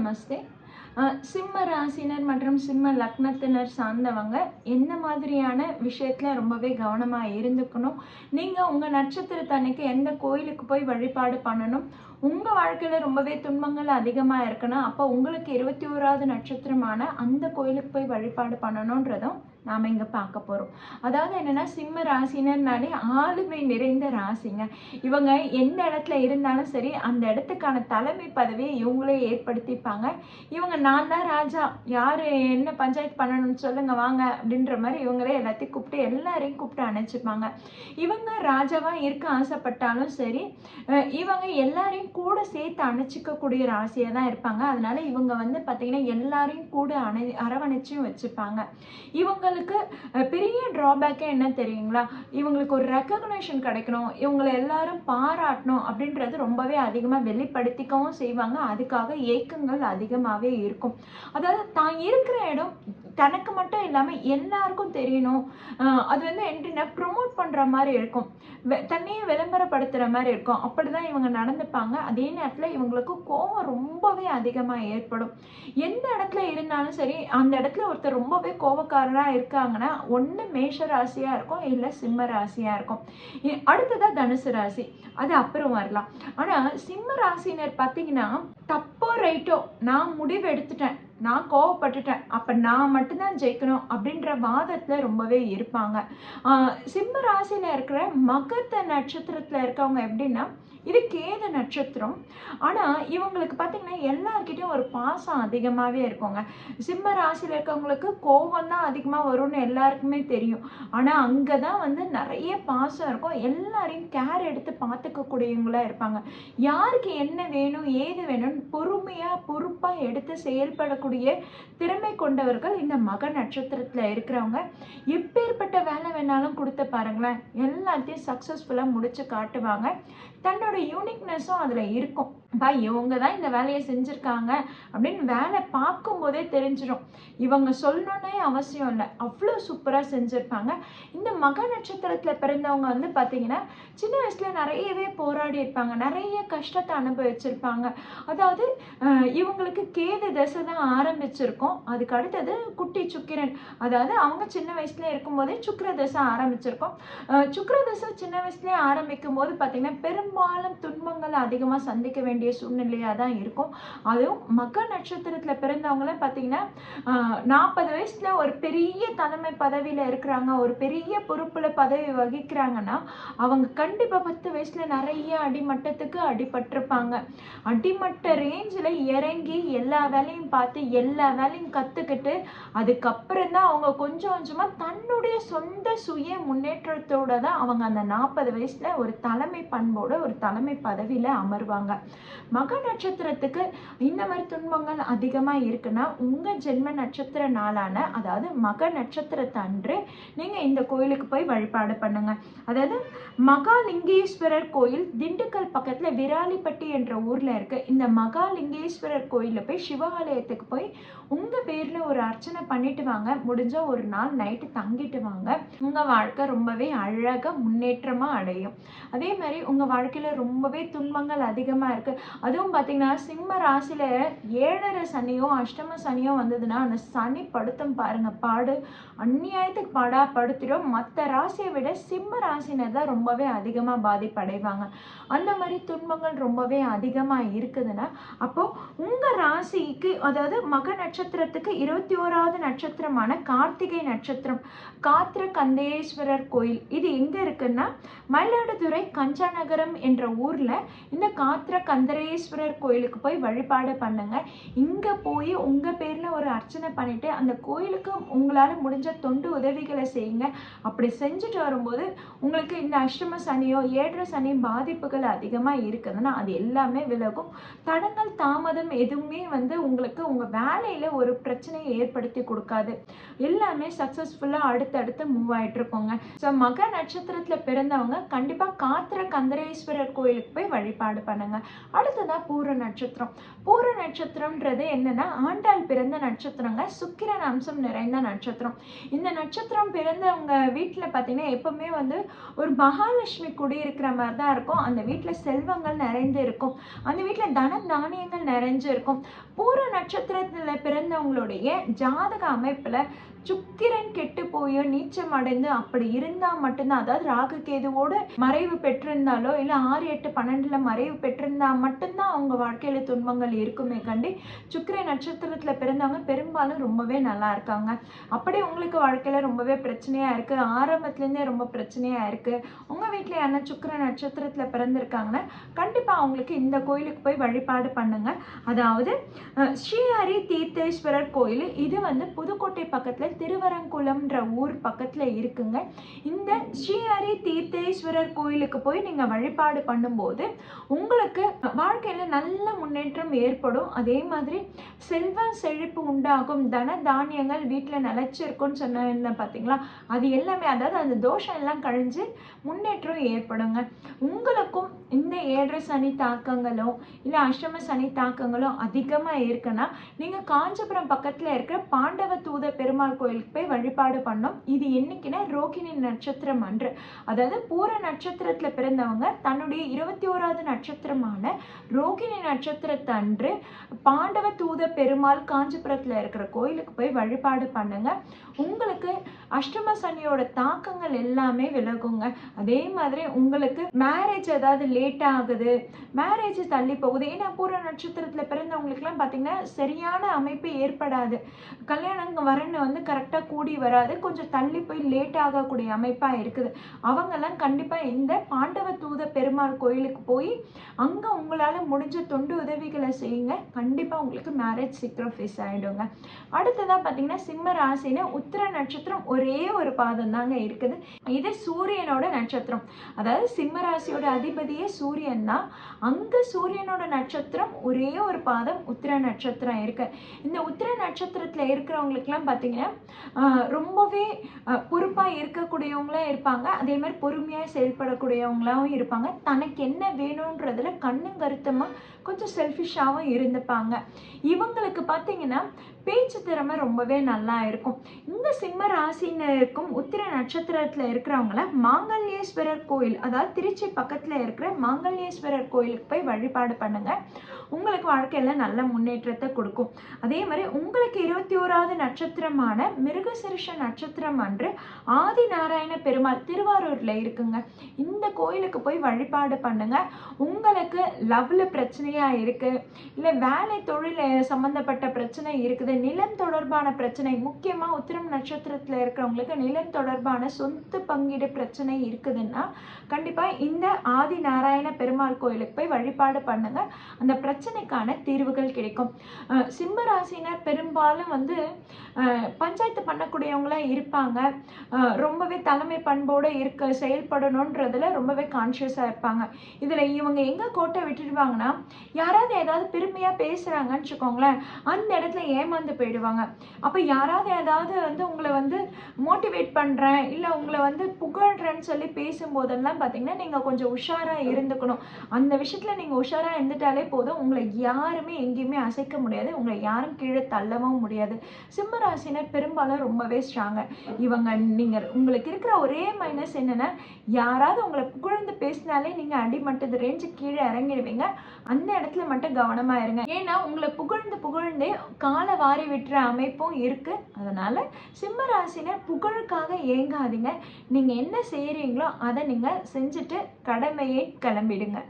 நமஸ்தே. சிம்ம ராசினர் மற்றும் சிம்ம லக்னத்தினர் சார்ந்தவங்க என்ன மாதிரியான விஷயத்துல ரொம்பவே கவனமா இருந்துக்கணும், நீங்க உங்க நட்சத்திரத்தன்னைக்கு எந்த கோயிலுக்கு போய் வழிபாடு பண்ணணும், உங்க வாழ்க்கையில ரொம்பவே துன்பங்கள் அதிகமா இருக்குன்னா அப்போ உங்களுக்கு 21வது நட்சத்திரமான அந்த கோயிலுக்கு போய் வழிபாடு பண்ணணுன்றதும் நாம இங்க பார்க்க போறோம். அதாவது என்னன்னா, சிம்ம ராசினர்னாலே ஆளுமை நிறைந்த ராசிங்க. இவங்க எந்த இடத்துல இருந்தாலும் சரி அந்த இடத்துக்கான தலைமை பதவியை இவங்களே ஏற்படுத்திப்பாங்க. இவங்க நான் தான் ராஜா, யாரு என்ன பஞ்சாயத்து பண்ணணும்னு சொல்லுங்க வாங்க அப்படின்ற மாதிரி இவங்களே எல்லாத்தையும் கூப்பிட்டு எல்லாரையும் கூப்பிட்டு அணைச்சிப்பாங்க. இவங்க ராஜாவா இருக்க ஆசைப்பட்டாலும் சரி இவங்க எல்லாரையும் கூட சேர்த்து அணைச்சிக்கக்கூடிய ராசியா தான் இருப்பாங்க. அதனால இவங்க வந்து பார்த்தீங்கன்னா எல்லாரையும் கூட அரவணைச்சும் வச்சுப்பாங்க. இவங்களுக்கு பெரிய டிராபேக்கே என்ன தெரியுங்களா, இவங்களுக்கு ஒரு ரெக்கக்னேஷன் கிடைக்கணும், இவங்களை எல்லாரும் பாராட்டணும் அப்படின்றது ரொம்பவே அதிகமாக வெளிப்படுத்திக்கவும் செய்வாங்க. அதுக்காக ஏக்கங்கள் அதிகமாகவே இருக்கும். அதாவது தான் இருக்கிற இடம் தனக்கு மட்டும் இல்லாமல் எல்லாருக்கும் தெரியணும், அது வந்து எப்படின்னா ப்ரொமோட் பண்ணுற மாதிரி இருக்கும், தன்னையே விளம்பரப்படுத்துகிற மாதிரி இருக்கும். அப்படிதான் இவங்க நடந்துப்பாங்க. அதே நேரத்தில் இவங்களுக்கு கோபம் ரொம்பவே அதிகமாக ஏற்படும். எந்த இடத்துல இருந்தாலும் சரி அந்த இடத்துல ஒருத்தர் ரொம்பவே கோபக்காரராக இருக்காங்கன்னா ஒன்று மேஷ ராசியாக இருக்கும், இல்லை சிம்ம ராசியாக இருக்கும். அடுத்ததாக தனுசு ராசி, அது அப்புறம் வரலாம். ஆனால் சிம்ம ராசினர் பார்த்தீங்கன்னா தப்போ ரைட்டோ நான் முடிவு எடுத்துட்டேன், நான் கோவப்பட்டுட்டேன், அப்போ நான் மட்டும்தான் ஜெயிக்கணும் அப்படின்ற வாதத்தில் ரொம்பவே இருப்பாங்க. சிம்ம ராசியில் இருக்கிற மகத்த நட்சத்திரத்தில் இருக்கவங்க எப்படின்னா, இது கேது நட்சத்திரம். ஆனால் இவங்களுக்கு பார்த்தீங்கன்னா எல்லார்கிட்டையும் ஒரு பாசம் அதிகமாகவே இருக்குங்க. சிம்ம ராசியில் இருக்கவங்களுக்கு கோபம் தான் அதிகமாக வரும்னு எல்லாருக்குமே தெரியும். ஆனால் அங்கே தான் வந்து நிறைய பாசம் இருக்கும், எல்லாரையும் கேர் எடுத்து பார்த்துக்கக்கூடியவங்களா இருப்பாங்க. யாருக்கு என்ன வேணும் ஏது வேணும்னு பொறுமையாக பொறுப்பாக எடுத்து செயல்படக்கூடிய திறமை கொண்டவர்கள் இந்த மக நட்சத்திரத்தில் இருக்கிறவங்க. எப்பேற்பட்ட வேலை வேணாலும் கொடுத்து பாருங்களேன், எல்லாத்தையும் சக்ஸஸ்ஃபுல்லாக முடிச்சு காட்டுவாங்க. தன்னோட யூனிக்னஸும் அதில் இருக்கும். இவங்க தான் இந்த வேலையை செஞ்சுருக்காங்க அப்படின்னு வேலை பார்க்கும் போதே தெரிஞ்சிடும். இவங்க சொல்லணுன்னே அவசியம் இல்லை, அவ்வளோ சூப்பராக செஞ்சுருப்பாங்க. இந்த மக நட்சத்திரத்தில் பிறந்தவங்க வந்து பார்த்தீங்கன்னா சின்ன வயசில் நிறையவே போராடி இருப்பாங்க, நிறைய கஷ்டத்தை அனுபவிச்சிருப்பாங்க. அதாவது இவங்களுக்கு கேது தசை தான் ஆரம்பிச்சிருக்கும், அதுக்கு அடுத்தது குட்டி சுக்கிரன், அதாவது அவங்க சின்ன வயசுல இருக்கும்போதே சுக்கிர தசை ஆரம்பிச்சிருக்கும். சுக்கிர தசை சின்ன வயசுலேயே ஆரம்பிக்கும் போது பார்த்தீங்கன்னா பெரும்பாலும் துன்பங்கள் அதிகமாக சந்திக்க வேண்டிய சூழ்நிலையாக தான் இருக்கும். அதுவும் மக நட்சத்திரத்தில் பிறந்தவங்கள பார்த்தீங்கன்னா 40 வயசுல ஒரு பெரிய தலைமை பதவியில் இருக்கிறாங்க, ஒரு பெரிய பொறுப்பில் பதவி வகிக்கிறாங்கன்னா அவங்க கண்டிப்பாக 10 வயசுல நிறைய அடிமட்டத்துக்கு அடிபட்டிருப்பாங்க. அடிமட்ட ரேஞ்சில் இறங்கி எல்லா வேலையும் பார்த்து எல்லா வேலையும் கற்றுக்கிட்டு அதுக்கப்புறம் தான் அவங்க கொஞ்சம் கொஞ்சமாக தன்னுடைய சொந்த சுய முன்னேற்றத்தோட தான் அவங்க அந்த 40 வயசுல ஒரு தலைமை பண்போட ஒரு தலைமை பதவியில் அமர்வாங்க. மக நட்சத்திரத்துக்கு இந்த மாதிரி துன்பங்கள் அதிகமாக இருக்குன்னா உங்கள் ஜென்ம நட்சத்திர நாளான அதாவது மக நட்சத்திரத்தை அன்று நீங்கள் இந்த கோயிலுக்கு போய் வழிபாடு பண்ணுங்க. அதாவது மகாலிங்கேஸ்வரர் கோயில் திண்டுக்கல் பக்கத்தில் விராலிப்பட்டி என்ற ஊரில் இருக்கு. இந்த மகாலிங்கேஸ்வரர் கோயிலில் போய் சிவாலயத்துக்கு போய் உங்கள் பேரில் ஒரு அர்ச்சனை பண்ணிட்டு வாங்க. முடிஞ்ச ஒரு நாள் நைட்டு தங்கிட்டு வாங்க. உங்கள் வாழ்க்கை ரொம்பவே அழகாக முன்னேற்றமாக அடையும். அதே மாதிரி உங்கள் வாழ்க்கையில் ரொம்பவே துன்பங்கள் அதிகமாக இருக்குது. அதுவும் பார்த்தீங்கன்னா சிம்ம ராசியில் 7.5 சனியோ அஷ்டம சனியோ வந்ததுன்னா அந்த சனி படுத்தம் பாருங்க பாடு அந்நியாயத்துக்கு பாடா படுத்திடும். மற்ற ராசியை விட சிம்ம ராசினர் தான் ரொம்பவே அதிகமாக பாதிப்படைவாங்க. அந்த மாதிரி துன்பங்கள் ரொம்பவே அதிகமாக இருக்குதுன்னா அப்போ உங்கள் ராசிக்கு அதாவது மக நட்சத்திரத்துக்கு 21வது நட்சத்திரமான கார்த்திகை நட்சத்திரம் காத்திர கந்தேஸ்வரர் கோயில் இது எங்கே இருக்குன்னா மயிலாடுதுறை கஞ்சாநகரம் என்ற ஊரில் இந்த காத்திர கந்தரேஸ்வரர் கோயிலுக்கு போய் வழிபாடு பண்ணுங்க. இங்கே போய் உங்கள் பேரில் ஒரு அர்ச்சனை பண்ணிட்டு அந்த கோயிலுக்கு உங்களால் முடிஞ்ச தொண்டு உதவிகளை செய்யுங்க. அப்படி செஞ்சுட்டு வரும்போது உங்களுக்கு இந்த அஷ்டம சனியோ 7.5 சனி பாதிப்புகள் அதிகமாக இருக்குதுன்னா அது எல்லாமே விலகும். தடங்கள் தாமதம் எதுவுமே வந்து உங்களுக்கு உங்கள் வேலையில் ஒரு பிரச்சனையை ஏற்படுத்தி கொடுக்காது. எல்லாமே சக்ஸஸ்ஃபுல்லாக அடுத்தடுத்து மூவ் ஆகிட்டு இருக்கோங்க. ஸோ மக நட்சத்திரத்தில் பிறந்தவங்க கண்டிப்பாக காத்திர கந்தரேஸ்வரர் சனீஸ்வரர் கோயிலுக்கு போய் வழிபாடு பண்ணுங்க. அடுத்ததான் பூர நட்சத்திரம். பூர நட்சத்திரம்ன்றது என்னன்னா ஆண்டாள் பிறந்த நட்சத்திரங்க. சுக்கிரன் அம்சம் நிறைந்த நட்சத்திரம். இந்த நட்சத்திரம் பிறந்தவங்க வீட்டில் பார்த்தீங்கன்னா எப்பவுமே வந்து ஒரு மகாலட்சுமி குடியிருக்கிற மாதிரி தான் இருக்கும். அந்த வீட்டில் செல்வங்கள் நிறைந்து இருக்கும். அந்த வீட்டில் தன தானியங்கள் நிறைஞ்சு இருக்கும். பூர நட்சத்திரத்தில் பிறந்தவங்களுடைய ஜாதக அமைப்பில் சுக்கிரன் கெட்டு போயோ நீச்சம் அடைந்து அப்படி இருந்தா மட்டும்தான், அதாவது ராகு கேதுவோடு மறைவு பெற்றிருந்தாலோ இல்ல 6, 8, 12 மறைவு பெற்றிருந்தா மட்டும்தான் அவங்க வாழ்க்கையில துன்பங்கள் இருக்குமே கண்டி சுக்கிர நட்சத்திரத்துல பிறந்தவங்க பெரும்பாலும் ரொம்பவே நல்லா இருக்காங்க. அப்படி உங்களுக்கு வாழ்க்கையில ரொம்பவே பிரச்சனையா இருக்கு, ஆரம்பத்துல இருந்தே ரொம்ப பிரச்சனையா இருக்கு, உங்க வீட்டுல யாரா சுக்கிர நட்சத்திரத்துல பிறந்திருக்காங்கன்னா கண்டிப்பா அவங்களுக்கு இந்த கோயிலுக்கு போய் வழிபாடு பண்ணுங்க. அதாவது ஸ்ரீஹரி தீர்த்தேஸ்வரர் கோயில். இது வந்து புதுக்கோட்டை பக்கத்துல திருவரங்குளம்ன்ற ஊர் பக்கத்துல இருக்குங்க. இந்த ஸ்ரீஹரி தீர்த்தேஸ்வரர் கோயிலுக்கு போய் நீங்க வழிபாடு பண்ணும்போது உங்களுக்கு வாழ்க்கையில நல்ல முன்னேற்றம் ஏற்படும். அதே மாதிரி செல்வ செழிப்பு உண்டாகும், தன தானியங்கள் வீட்டுல நிலைச்சிருக்கும்னு சொன்ன பார்த்தீங்களா, அது எல்லாமே அதாவது அந்த தோஷம் எல்லாம் கழிஞ்சு முன்னேற்றம் ஏற்படுங்க. உங்களுக்கும் இந்த 7 சனி தாக்கங்களோ இல்ல அஷ்டம சனி தாக்கங்களோ அதிகமா இருக்குன்னா நீங்க காஞ்சிபுரம் பக்கத்துல இருக்கிற பாண்டவ தூத பெருமாள் கோயிலுக்கு போய் வழிபாடு பண்ணோம். இது என்னைக்குன்னா ரோகிணி நட்சத்திரம் அன்று, அதாவது பூர நட்சத்திரத்துல பிறந்தவங்க தன்னுடைய 21வது நட்சத்திரமான ரோகிணி நட்சத்திரத்தை அன்று பாண்டவ தூத பெருமாள் காஞ்சிபுரத்துல இருக்கிற கோயிலுக்கு போய் வழிபாடு பண்ணுங்க. உங்களுக்கு அஷ்டம சனியோட தாக்கங்கள் எல்லாமே விலகுங்க. அதே மாதிரி உங்களுக்கு மேரேஜ் ஏதாவது லேட் ஆகுது, மேரேஜ் தள்ளி போகுது, ஏன்னா பூர நட்சத்திரத்துல பிறந்தவங்களுக்கு எல்லாம் பாத்தீங்கன்னா சரியான அமைப்பு ஏற்படாது, கல்யாணம் வரன்னு வந்து கரெக்டா கூடி வராது, கொஞ்சம் தள்ளி போய் லேட் ஆகக்கூடிய அமைப்பா இருக்குது. அவங்கெல்லாம் கண்டிப்பா இந்த பாண்டவ தூத பெருமாள் கோயிலுக்கு போய் அங்க உங்களால முடிஞ்ச தொண்டு உதவிகளை செய்யுங்க. கண்டிப்பா உங்களுக்கு மேரேஜ் சீக்கிரம் ஃபிக்ஸ் ஆயிடுங்க. அடுத்ததா பாத்தீங்கன்னா சிம்ம ராசினா உத்திர நட்சத்திரம் ஒரே ஒரு பாதம் தாங்க இருக்குது. இது சூரியனோட நட்சத்திரம். அதாவது சிம்ம ராசியோட அதிபதியே சூரியன் தான். அங்க சூரியனோட நட்சத்திரம் ஒரே ஒரு பாதம் உத்திர நட்சத்திரம் இருக்கு. இந்த உத்திர நட்சத்திரத்துல இருக்கிறவங்களுக்கு எல்லாம் பாத்தீங்கன்னா ரொம்பவே பொறுப்பா இருக்கக்கூடியவங்களா இருப்பாங்க. அதே மாதிரி பொறுமையா செயல்படக்கூடியவங்களாவும் இருப்பாங்க. தனக்கு என்ன வேணும்ன்றதுல கண்ணும் கருத்துமா கொஞ்சம் செல்ஃபிஷாவும் இருந்துப்பாங்க. இவங்களுக்கு பாத்தீங்கன்னா பேச்சு திறமை ரொம்பவே நல்லா இருக்கும். இந்த சிம்ம ராசினருக்கும் உத்திர நட்சத்திரத்துல இருக்கிறவங்கள மாங்கல்யேஸ்வரர் கோயில், அதாவது திருச்சி பக்கத்துல இருக்கிற மாங்கல்யேஸ்வரர் கோயிலுக்கு போய் வழிபாடு பண்ணுங்க. உங்களுக்கு வாழ்க்கையில நல்ல முன்னேற்றத்தை கொடுக்கும். அதே மாதிரி உங்களுக்கு 21வது நட்சத்திரமான மிருகசிருஷ நட்சத்திரம் அன்று ஆதி நாராயண பெருமாள் திருவாரூர்ல இருக்குங்க. இந்த கோயிலுக்கு போய் வழிபாடு பண்ணுங்க. உங்களுக்கு லவ்ல பிரச்சனையா இருக்கு, இல்ல வேலை தொழில் சம்பந்தப்பட்ட பிரச்சனை இருக்குது, நிலம் தொடர்பான பிரச்சனை, முக்கியமா உத்திரம் நட்சத்திரத்துல இருக்கிறவங்களுக்கு நிலம் தொடர்பான சொத்து பங்கீடு பிரச்சனை இருக்குதுன்னா கண்டிப்பா இந்த ஆதி நாராயண பெருமாள் கோயிலுக்கு போய் வழிபாடு பண்ணுங்க. அந்த பிரச்சனைக்கான தீர்வுகள் கிடைக்கும். சிம்ம ராசினர் பெரும்பாலும் வந்து பஞ்சாயத்து பண்ணக்கூடியவங்களா இருப்பாங்க. ரொம்பவே தலைமை பண்போடு செயல்படணுன்றதுல ரொம்பவே கான்சியஸா இருப்பாங்க. இதுல இவங்க எங்க கோட்டை விட்டுடுவாங்கன்னா, யாராவது ஏதாவது பெருமையா பேசுறாங்கன்னு வச்சுக்கோங்களேன், அந்த இடத்துல ஏமாந்து போயிடுவாங்க. அப்ப யாராவது ஏதாவது வந்து உங்களை வந்து மோட்டிவேட் பண்றேன் இல்ல உங்களை வந்து புகழ்றேன்னு சொல்லி பேசும்போதெல்லாம் பாத்தீங்கன்னா நீங்க கொஞ்சம் உஷாரா இருந்துக்கணும். அந்த விஷயத்துல நீங்க உஷாரா இருந்துட்டாலே போதும், உங்களை யாருமே எங்கேயுமே அசைக்க முடியாது, உங்களை யாரும் கீழே தள்ளவும் முடியாது. சிம்ம ராசினர் பெரும்பாலும் ரொம்பவே ஸ்ட்ராங்க. இவங்க நீங்க உங்களுக்கு இருக்கிற ஒரே மைனஸ் என்னன்னா, யாராவது உங்களை புகழ்ந்து பேசினாலே நீங்க அடிமட்டது ரேஞ்சு கீழே இறங்கிடுவீங்க. அந்த இடத்துல மட்டும் கவனமா இருங்க. ஏன்னா உங்களை புகழ்ந்து காலை வாரி விட்டுற அமைப்பும் இருக்கு. அதனால சிம்ம ராசினர் புகழுக்காக ஏங்காதீங்க. நீங்க என்ன செய்யறீங்களோ அதை நீங்க செஞ்சுட்டு கடமையை கிளம்பிடுங்க.